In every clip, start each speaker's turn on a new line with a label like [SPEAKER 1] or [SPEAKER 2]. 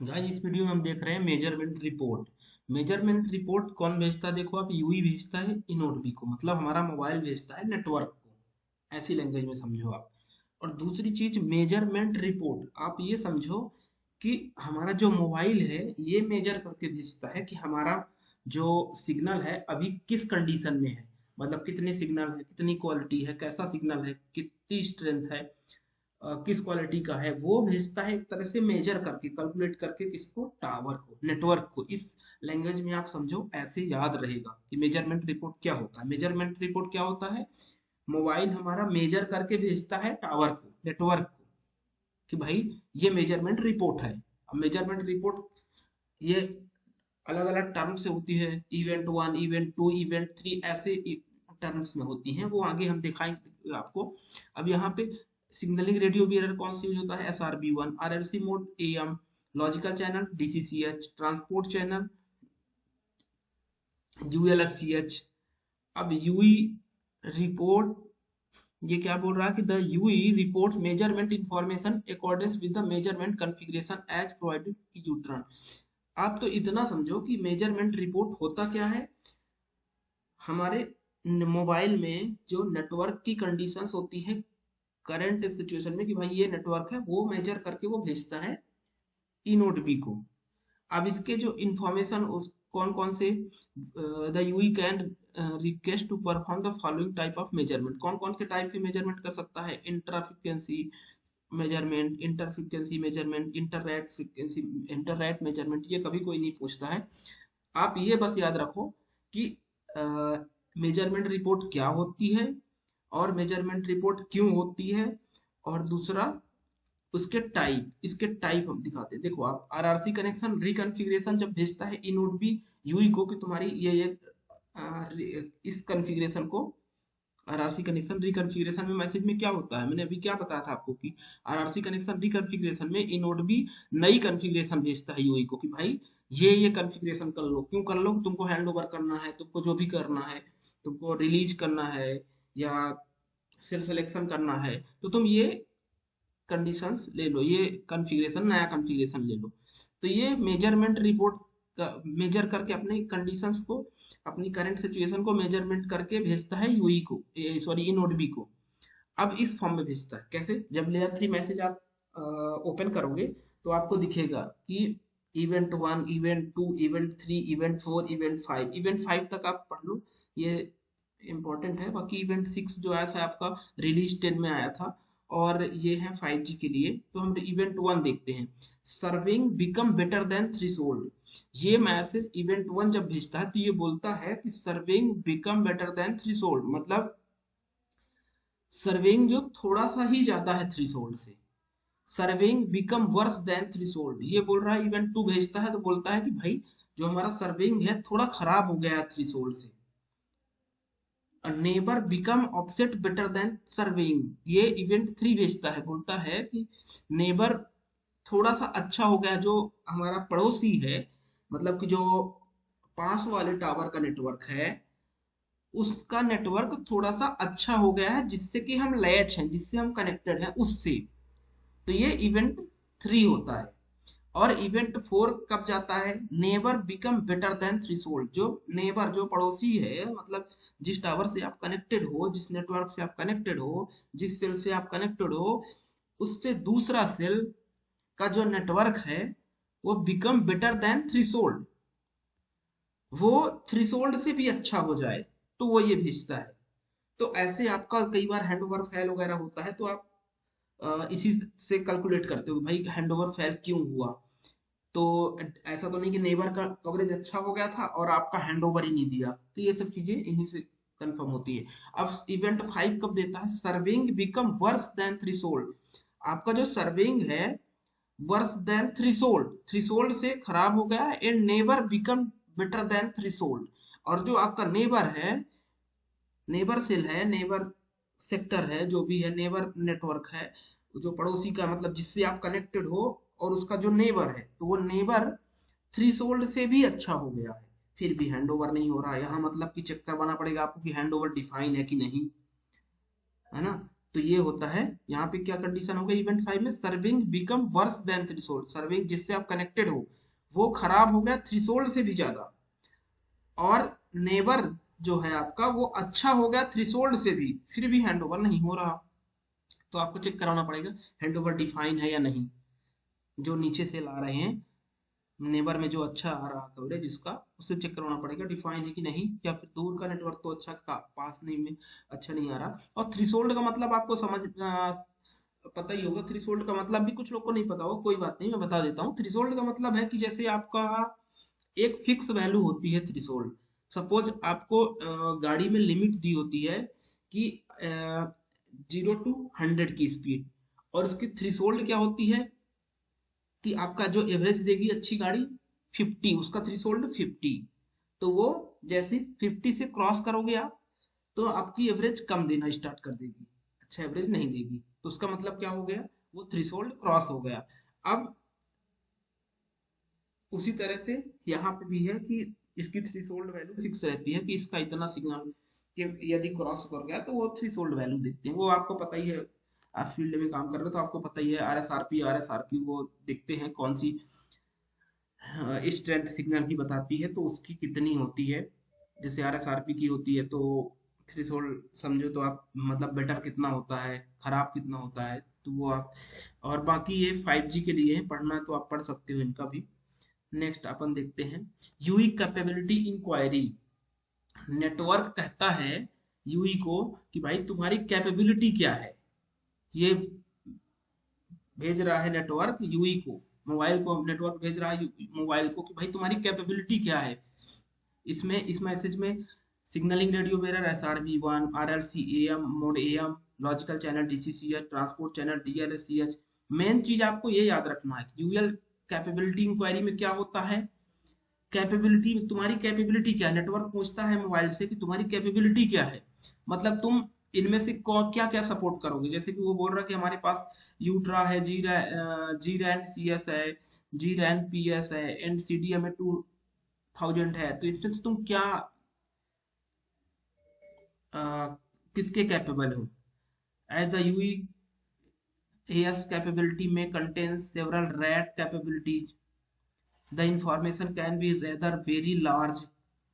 [SPEAKER 1] Guys इस video में हम देख रहे हैं मेजरमेंट रिपोर्ट। मेजरमेंट रिपोर्ट कौन भेजता है? देखो, आप यूई भेजता है इनोडबी को, मतलब हमारा मोबाइल भेजता है नेटवर्क को। ऐसी लैंग्वेज में समझो आप। और दूसरी चीज मेजरमेंट रिपोर्ट, आप ये समझो कि हमारा जो मोबाइल है ये मेजर करके भेजता है कि हमारा जो सिग्नल है अभी किस कंडीशन में है। मतलब कितने सिग्नल है, कितनी क्वालिटी है, कैसा सिग्नल है, कितनी स्ट्रेंथ है, किस क्वालिटी का है, वो भेजता है एक तरह से मेजर करके, कैलकुलेट करके, किसको? टावर को, नेटवर्क को। इस लैंग्वेज में आप समझो, ऐसे याद रहेगा कि मेजरमेंट रिपोर्ट क्या होता है। मेजरमेंट रिपोर्ट क्या होता है? मोबाइल हमारा मेजर करके भेजता है टावर को, नेटवर्क को, कि भाई ये मेजरमेंट रिपोर्ट है। अब मेजरमेंट रिपोर्ट ये अलग अलग टर्म से होती है। Event one, event two, event three, ऐसे टर्म्स में होती हैं, वो आगे हम दिखाएंगे आपको। अब यहाँ पे सिग्नलिंग रेडियो बियरर कौन सा यूज होता है? SRB1, RLC मोड, AM, logical channel, DCCH, transport channel, ULSCH। अब यूई रिपोर्ट ये क्या बोल रहा है कि the UE report measurement information according with the measurement configuration as provided UTRAN. आप तो इतना समझो कि मेजरमेंट रिपोर्ट होता क्या है। हमारे मोबाइल में जो नेटवर्क की कंडीशंस होती है करंट सिचुएशन में, कि भाई ये नेटवर्क है, वो मेजर करके वो भेजता है ई नोट बी को। अब इसके जो इंफॉर्मेशन कौन कौन से, the UE can request to perform the following type of measurement. कौन कौन के टाइप के मेजरमेंट कर सकता है? Interfrequency measurement, interfrequency measurement, inter RAT frequency, inter RAT measurement. ये कभी कोई नहीं पूछता है। आप ये बस याद रखो कि मेजरमेंट रिपोर्ट क्या होती है, और मेजरमेंट रिपोर्ट क्यों होती है, और दूसरा उसके टाइप, इसके टाइप हम दिखाते हैं। देखो, आप आरआरसी कनेक्शन रिकॉन्फ़िगरेशन जब भेजता है इनोड बी यूई को, कि तुम्हारी ये इस कॉन्फ़िगरेशन को, आरआरसी कनेक्शन रिकॉन्फ़िगरेशन में मैसेज में क्या होता है, मैंने अभी क्या बताया था आपको कि आरआरसी कनेक्शन रिकॉन्फ़िगरेशन में इनोड बी नई कॉन्फ़िगरेशन भेजता है यूई को, कि भाई ये कॉन्फ़िगरेशन कर लो। क्यों कर लो? तुमको हैंड ओवर करना है, तुमको जो भी करना है, तुमको रिलीज करना है या सेल सिलेक्शन करना है, तो तुम ये कंडीशंस ले लो, ये कॉन्फ़िगरेशन, नया कॉन्फ़िगरेशन ले लो। तो ये मेजरमेंट रिपोर्ट का मेजर करके अपने कंडीशंस को, अपनी करंट सिचुएशन को मेजरमेंट करके भेजता है यूई को, सॉरी ई नोड बी को। अब इस फॉर्म में भेजता है कैसे? जब लेयर 3 मैसेज आप ओपन करोगे तो आपको दिखेगा कि event one, event two, event three, event four, event five. Event five तक आप पढ़ लो, ये इंपॉर्टेंट है। बाकी इवेंट सिक्स जो आया था आपका, रिलीज 10 में आया था, और ये है 5G के लिए। तो हम इवेंट वन देखते हैं। Serving become better than threshold. ये मैसेज इवेंट वन जब भेजता है तो ये बोलता है कि serving become better than threshold, मतलब सर्विंग जो थोड़ा सा ही ज्यादा है थ्रेशोल्ड से। Serving become worse than threshold, ये बोल रहा है। इवेंट टू भेजता है तो बोलता है कि भाई जो हमारा सर्विंग है थोड़ा खराब हो गया है थ्रेशोल्ड से। Neighbour become offset better than serving, ये इवेंट थ्री भेजता है, बोलता है कि नेबर थोड़ा सा अच्छा हो गया, जो हमारा पड़ोसी है, मतलब कि जो पास वाले टावर का नेटवर्क है, उसका नेटवर्क थोड़ा सा अच्छा हो गया है, जिससे कि हम लैच हैं, जिससे हम कनेक्टेड हैं उससे। तो ये इवेंट थ्री होता है। और इवेंट फोर कब जाता है? Neighbour become better than threshold, जो नेबर, जो पड़ोसी है, मतलब जिस टावर से आप कनेक्टेड हो, जिस नेटवर्क से आप कनेक्टेड हो, जिस सेल से आप कनेक्टेड हो, उससे दूसरा सेल का जो नेटवर्क है वो बिकम बेटर देन थ्रेशोल्ड, वो थ्रेशोल्ड से भी अच्छा हो जाए, तो वो ये भेजता है। तो ऐसे आपका कई बार हैंड ओवर फेल वगैरह होता है, तो आप इसी से कैलकुलेट करते हो भाई हैंड ओवर फेल क्यों हुआ। तो ऐसा तो नहीं कि नेबर का कवरेज अच्छा हो गया था और आपका हैंड ओवर ही नहीं दिया, तो ये सब चीजें इन्हीं से कंफर्म होती है। अब इवेंट फाइव कब देता है? Serving become worse than threshold, आपका जो सर्विंग है वर्स देन थ्रेशोल्ड, थ्रेशोल्ड से खराब हो गया, and neighbour become better than threshold. और जो आपका नेबर है, नेबर सेल है, नेबर सेक्टर है, जो भी है, नेबर नेटवर्क है, जो पड़ोसी का, मतलब जिससे आप कनेक्टेड हो, और उसका जो नेबर है, तो वो नेबर थ्रीसोल्ड से भी अच्छा हो गया है, फिर भी हैंड ओवर नहीं हो रहा है। यहाँ मतलब कि चेक करवाना पड़ेगा आपको कि हैंड ओवर डिफाइन है कि नहीं, है ना। तो ये होता है। यहाँ पे क्या कंडीशन होगा इवेंट 5 में, serving become worse than threshold, serving जिससे आप कनेक्टेड हो वो खराब हो गया थ्रेशोल्ड से भी ज्यादा, और नेबर जो है आपका वो अच्छा हो गया थ्रेशोल्ड से भी, फिर भी हैंड ओवर नहीं हो रहा। तो आपको चेक कराना पड़ेगा हैंड ओवर डिफाइन है या नहीं। जो नीचे से ला रहे हैं नेबर में जो अच्छा आ रहा कवरेज उसका, उससे चेक करवाना पड़ेगा डिफाइन है कि नहीं, या फिर दूर का नेटवर्क तो अच्छा का पास नहीं में अच्छा नहीं आ रहा। और थ्रेशोल्ड का मतलब आपको पता ही होगा, थ्रेशोल्ड का मतलब भी कुछ लोग को नहीं पता होगा, कोई बात नहीं मैं बता देता हूँ। थ्रेशोल्ड का मतलब है कि जैसे आपका एक फिक्स वैल्यू होती है थ्रेशोल्ड। सपोज आपको गाड़ी में लिमिट दी होती है कि 0 to 100 की स्पीड, और उसकी थ्रेशोल्ड क्या होती है कि आपका जो एवरेज देगी अच्छी गाड़ी 50, उसका थ्रेशोल्ड 50। तो वो जैसे 50 से क्रॉस करोगे आप, तो आपकी एवरेज कम देना स्टार्ट कर देगी, अच्छा एवरेज नहीं देगी। तो उसका मतलब क्या हो गया, वो थ्रेशोल्ड क्रॉस हो गया। अब उसी तरह से यहाँ पे भी है कि इसकी थ्रेशोल्ड वैल्यू फिक्स रहती है कि इसका इतना सिग्नल कि यदि क्रॉस कर गया तो वो थ्रेशोल्ड वैल्यू देखते हैं। वो आपको पता ही है, आप फील्ड में काम कर रहे हो तो आपको पता ही है, आर एस आर पी वो देखते हैं कौन सी स्ट्रेंथ सिग्नल की बताती है तो उसकी कितनी होती है। जैसे आर एस आर पी की होती है तो थ्रेशोल्ड समझो तो आप मतलब बेटर कितना होता है, खराब कितना होता है, तो वो आप। और बाकी ये 5G के लिए है, पढ़ना है तो आप पढ़ सकते हो इनका भी। नेक्स्ट अपन देखते हैं यूई कैपेबिलिटी इंक्वायरी। नेटवर्क कहता है यूई को कि भाई तुम्हारी कैपेबिलिटी क्या है। ये भेज रहा है नेटवर्क यूई को, मोबाइल को नेटवर्क भेज रहा है मोबाइल को कि भाई तुम्हारी कैपेबिलिटी क्या है। इसमें इस मैसेज में signalling radio bearer SRV1, RLC AM mode AM, logical channel DCCH, transport channel DLSCH। Main चीज आपको ये याद रखना है यूएल कैपेबिलिटी इंक्वायरी में क्या होता है। कैपेबिलिटी, तुम्हारी कैपेबिलिटी क्या है, नेटवर्क पूछता है मोबाइल से कि तुम्हारी कैपेबिलिटी क्या है। मतलब तुम इनमें से क्या क्या सपोर्ट करोगे। जैसे कि वो बोल रहा है कि हमारे पास यूट्रा है, जी रैन सी एस है, जी रैन पी एस है, and C D M A 2000 है। तो इसमें से तुम क्या अ, किसके कैपेबल हो। As the UE AS capability में contains several RAT capabilities, the information can be rather very large,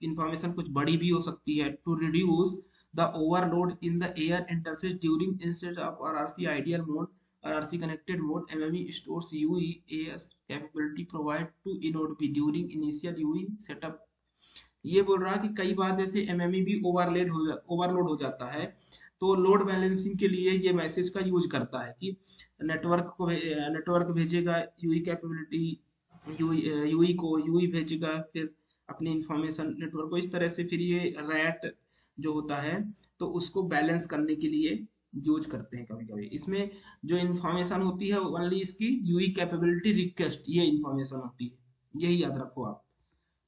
[SPEAKER 1] information कुछ बड़ी भी हो सकती है, to reduce the overload in the air interface during instead of RRC idle mode, RRC connected mode, MME stores UE AS capability provide to eNode B during initial UE setup. ये बोल रहा है कि कई बार जैसे एमएमई भी overload हो जाता है, तो लोड बैलेंसिंग के लिए ये मैसेज का यूज करता है कि नेटवर्क भेजेगा यूई कैपेबिलिटी, यूई को यूई भेजेगा फिर अपनी इंफॉर्मेशन नेटवर्क को, इस तरह से फिर ये रैट जो होता है तो उसको बैलेंस करने के लिए यूज करते हैं कभी कभी। इसमें जो इंफॉर्मेशन होती है ओनली इसकी यूई कैपेबिलिटी रिक्वेस्ट, ये इंफॉर्मेशन होती है, यही याद रखो आप।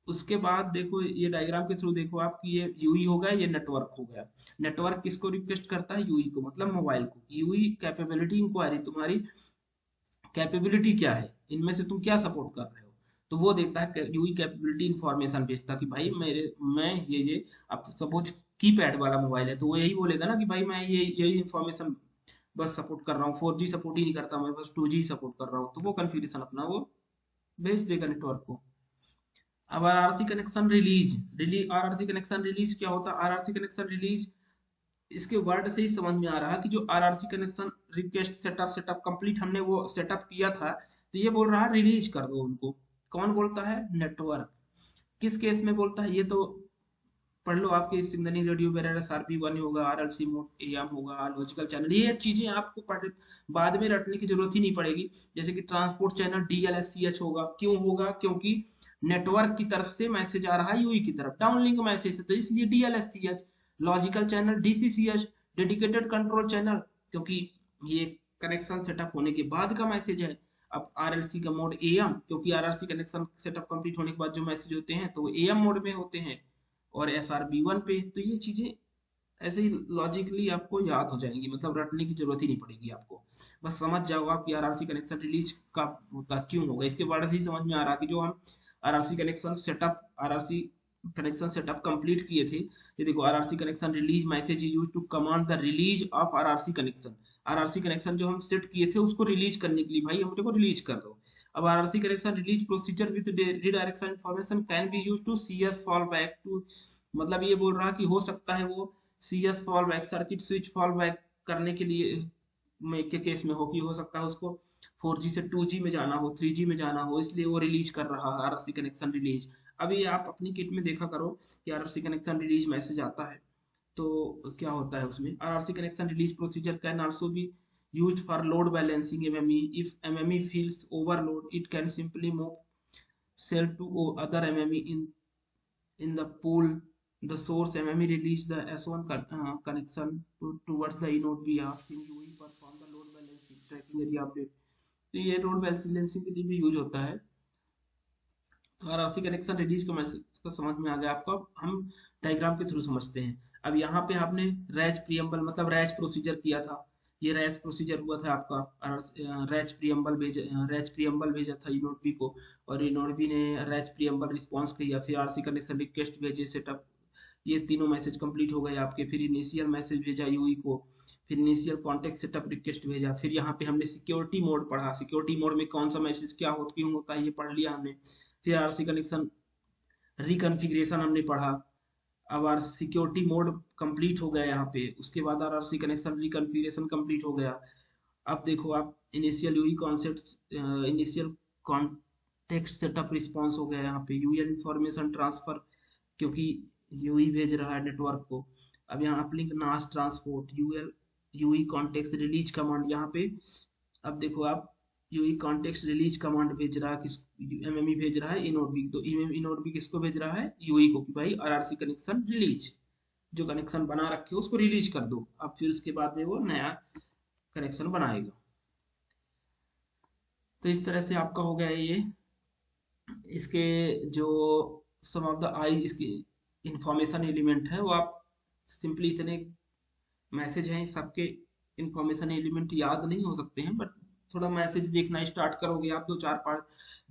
[SPEAKER 1] उसके बाद देखो ये डायग्राम के थ्रू देखो आप कि ये यूई हो गया, ये नेटवर्क हो गया। नेटवर्क किसको रिक्वेस्ट करता है, यूई को, मतलब मोबाइल को। यूई कैपेबिलिटी इंक्वायरी, तुम्हारी कैपेबिलिटी क्या है, इनमें से तुम क्या सपोर्ट कर रहे हो। तो वो देखता है यूई कैपेबिलिटी इंफॉर्मेशन भेजता कि भाई मैं ये अब सपोज कीपैड वाला मोबाइल है तो वो यही बोलेगा ना कि भाई मैं ये यही इंफॉर्मेशन बस सपोर्ट कर रहा हूँ, 4G सपोर्ट ही नहीं करता, मैं बस 2G सपोर्ट कर रहा हूँ। तो वो कन्फिग्रेशन अपना वो भेज देगा नेटवर्क को। अब RRC connection release, RRC connection release क्या होता है। आरआरसी कनेक्शन रिलीज इसके वर्ड से ही समझ में आ रहा है कि जो RRC connection request setup setup complete हमने वो सेटअप किया था, तो ये बोल रहा है रिलीज कर दो उनको। कौन बोलता है, नेटवर्क। किस केस में बोलता है ये तो पढ़ लो, आपके सिग्नलिंग रेडियो वगैरह SRP1 होगा, RLC मोड AM होगा, लॉजिकल चैनल, ये चीजें आपको बाद में रटने की जरूरत ही नहीं पड़ेगी। जैसे कि ट्रांसपोर्ट चैनल DLSCH होगा, क्यों होगा, क्योंकि नेटवर्क की तरफ से मैसेज आ रहा है यूई की तरफ, डाउनलिंक मैसेज है तो इसलिए DLSCH। Logical channel DCCH, dedicated control channel, क्योंकि ये कनेक्शन सेटअप होने के बाद का मैसेज है। अब RLC का मोड AM, क्योंकि RRC कनेक्शन सेटअप कंप्लीट होने के बाद जो मैसेज होते हैं तो वो AM मोड में होते हैं, और SRB1 पे। तो ये चीजें ऐसे ही लॉजिकली आपको याद हो जाएंगी, मतलब रटने की जरूरत ही नहीं पड़ेगी आपको। बस समझ जाओ आप कि आरआरसी कनेक्शन रिलीज कब होता क्यों होगा, इसके बारे से ही समझ में आ रहा कि जो हम RRC connection setup, RRC connection setup complete किए थे। ये देखो RRC connection release message use to command the release of RRC connection. RRC connection जो हम सेट किए थे उसको रिलीज करने के लिए, भाई हमरे को रिलीज कर दो। अब RRC connection release procedure with redirection information can be use to CS fall back to, मतलब ये बोल रहा कि हो सकता है वो CS fall back circuit switch fall back करने के लिए में के केस में हो, कि हो सकता है उसको 4G से 2G में जाना हो, 3G में जाना हो, इसलिए वो रिलीज कर रहा है आरआरसी कनेक्शन रिलीज। अभी आप अपनी किट में देखा करो कि आरआरसी कनेक्शन रिलीज मैसेज आता है तो क्या होता है उसमें। RRC connection release procedure can also be used for load balancing MME. If MME feels overload, it can simply move cell to other MME in the pool. The source MME release the S1 connection towards the inode B asking UE perform the load balancing tracking area update. तो ये load balancing के लिए भी use होता है। तो RRC connection release का message का समझ में आ गया आपको। अब हम डायग्राम के थ्रू समझते हैं। अब यहाँ पे आपने रैच प्रियम्बल मतलब रैच प्रोसीजर किया था, ये रैच प्रोसीजर हुआ था आपका। रैच प्रियम्बल भेजा था इनोड बी को, और इनोड बी ने रैच प्रियम्बल रिस्पॉन्स किया, फिर आरसी कनेक्शन रिक्वेस्ट भेजे सेटअप, ये तीनों मैसेज कंप्लीट हो गए आपके। फिर इनिशियल मैसेज भेजा यूई को, फिर इनिशियल कॉन्टेक्ट सेटअप रिक्वेस्ट भेजा, फिर यहाँ पे हमने सिक्योरिटी मोड पढ़ा, सिक्योरिटी मोड में कौन सा मैसेज क्या हो क्यों होता है ये पढ़ लिया हमने। फिर आरसी कनेक्शन रिकॉन्फ़िगरेशन हमने पढ़ा। अब आर सिक्योरिटी मोड कंप्लीट हो गया यहाँ पे, उसके बाद आरसी कनेक्शन रिकॉन्फ़िगरेशन कंप्लीट हो गया। अब देखो आप initial UE concept initial context setup response हो गया यहाँ पे, यूएल इंफॉर्मेशन ट्रांसफर क्योंकि यूई भेज रहा है नेटवर्क को। अब यहाँ uplink NAS transport UL UE context release command यहाँ पे। अब देखो आप यूई कॉन्टेक्स्ट रिलीज कमांड भेज रहा है किस, एमएमई भेज रहा है इनोड बी, तो इनोड बी किसको भेज रहा है यूई को कि भाई आरआरसी कनेक्शन रिलीज, जो कनेक्शन बना रखे हो उसको रिलीज कर दो। अब फिर उसके बाद में वो नया कनेक्शन बनाएगा। तो इस तरह से आपका हो गया ये इसके जो सम ऑफ द आई इसकी इंफॉर्मेशन एलिमेंट है वो आप सिंपली इतने मैसेज हैं सबके इंफॉर्मेशन एलिमेंट याद नहीं हो सकते हैं, बट थोड़ा मैसेज देखना स्टार्ट करोगे आप, दो चार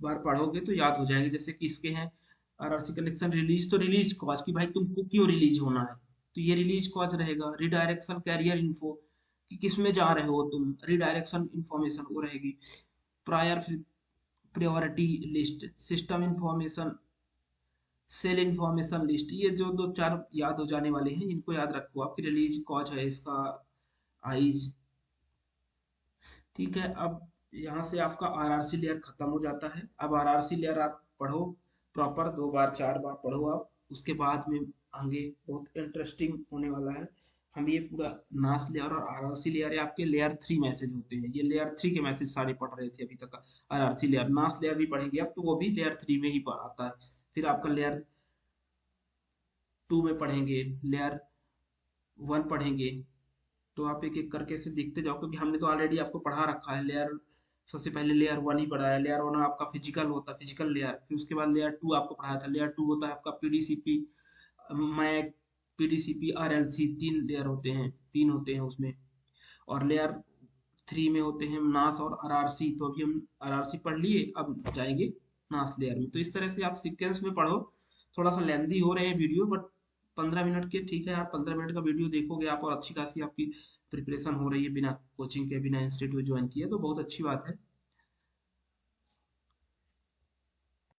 [SPEAKER 1] बार पढ़ोगे तो याद हो जाएगी। जैसे कि इसके हैं आरआरसी कनेक्शन रिलीज, तो रिलीज कॉज कि भाई तुमको क्यों रिलीज होना है, तो ये रिलीज कॉज रहेगा। रिडायरेक्शन कैरियर इन्फो कि किस में जा रहे हो तुम, रिडायरेक्शन इंफॉर्मेशन वो रहेगी। Prior priority list, system information, cell information list, ये जो दो चार याद हो जाने वाले हैं इनको याद रखो। आपकी रिलीज कॉज है इसका आईज, ठीक है। अब यहाँ से आपका आरआरसी लेयर खत्म हो जाता है। अब आरआरसी लेयर आप पढ़ो प्रॉपर, दो बार चार बार पढ़ो आप, उसके बाद में आगे बहुत इंटरेस्टिंग होने वाला है। हम ये पूरा नास लेयर और आरआरसी लेयर आपके लेयर 3 मैसेज होते हैं, ये लेयर 3 के मैसेज सारे पढ़ रहे थे अभी तक। आरआरसी लेयर नास लेयर भी पढ़ेंगे अब तो वो भी लेयर 3 में ही आता है। फिर आपका लेयर 2 में पढ़ेंगे, लेयर 1 पढ़ेंगे। तो आप एक एक करके से देखते जाओ क्योंकि हमने तो ऑलरेडी आपको पढ़ा रखा है। लेयर सबसे पहले लेयर 1 ही पढ़ा है, लेयर 1 आपका फिजिकल होता है, फिजिकल लेयर। फिर उसके बाद लेयर 2 आपको पढ़ाया था, लेयर 2 होता है आपका पीडीसीपी मैक, पीडीसीपी आरएलसी, 3 लेयर होते हैं, 3 होते हैं उसमें। और लेयर 3 में होते हैं नास और आरआरसी। तो अभी हम आरआरसी पढ़ लिए, अब जाएंगे नास लेयर में। तो इस तरह से आप सीक्वेंस में पढ़ो। थोड़ा सा लेंदी हो रहे हैं वीडियो, बट 15 मिनट के ठीक है, आप 15 मिनट का वीडियो देखोगे आप और अच्छी खासी आपकी प्रिपरेशन हो रही है बिना कोचिंग के, बिना इंस्टीट्यूट ज्वाइन किए, तो बहुत अच्छी बात है।